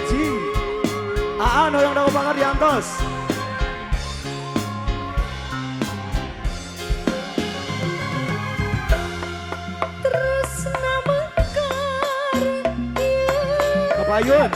Eji Noyong dago banget diantos. Terus namekar Kapayun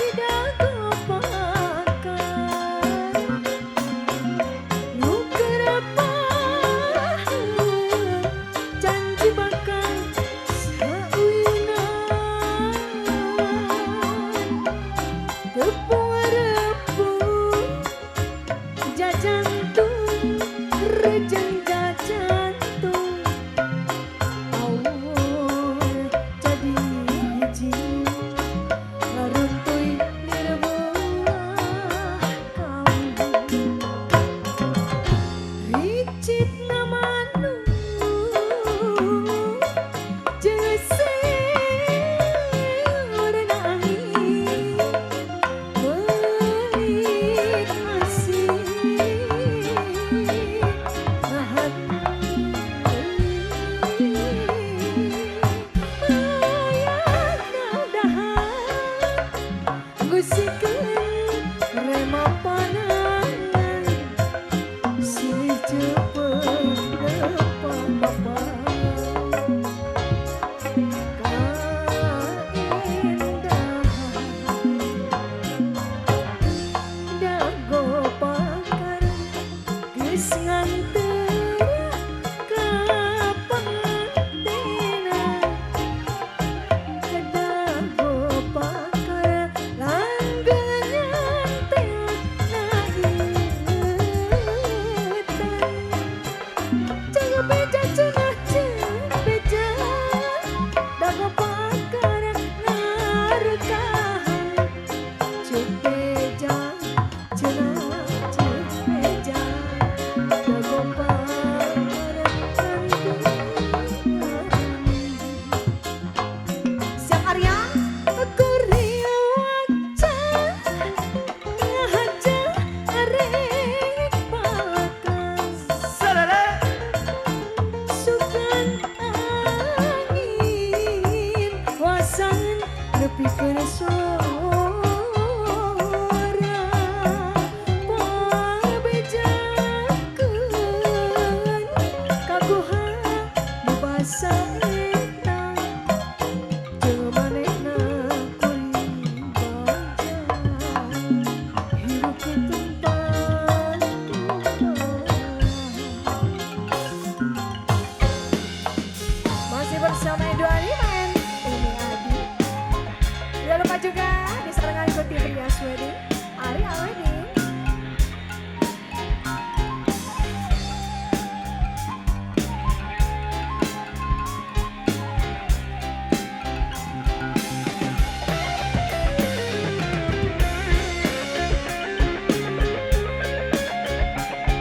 bersama Edo Aliman, ini Adi. Jangan lupa juga disarankan ikuti Rias Wedding, Arya Wedding.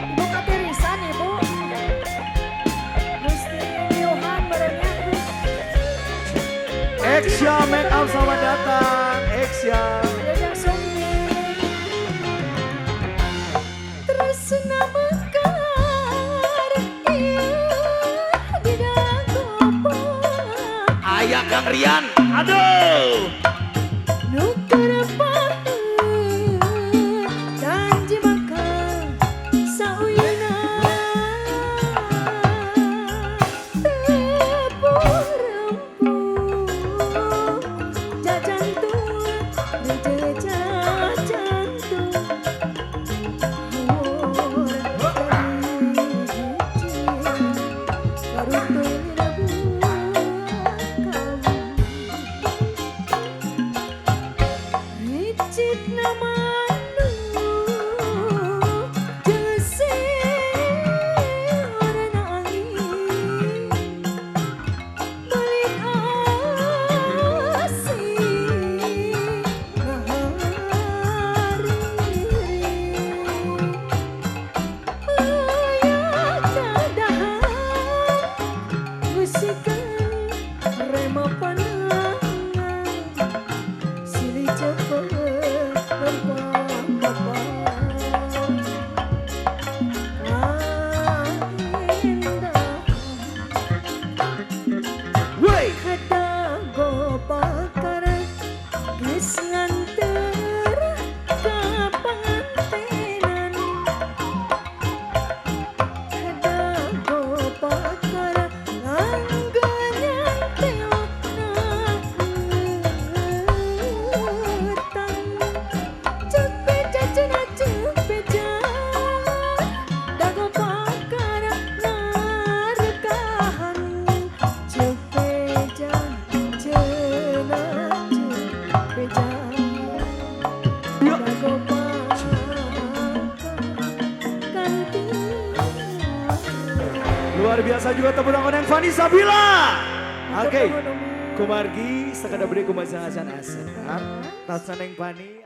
Ibu Katirisan, Ibu. Gusti Yohan barengnya. Eksya make up selamat datang Eksya. Terus namekar di dagopo Ayah Kang Rian. Aduh. nuker janji makan sauyana jajan tuh jajan tuh baru tuh Luar biasa juga tepuk tangan yang Fani Sabila. Oke. Umi. Kumargi sekadar beri kumajangan asan. Tatsan yang Fani.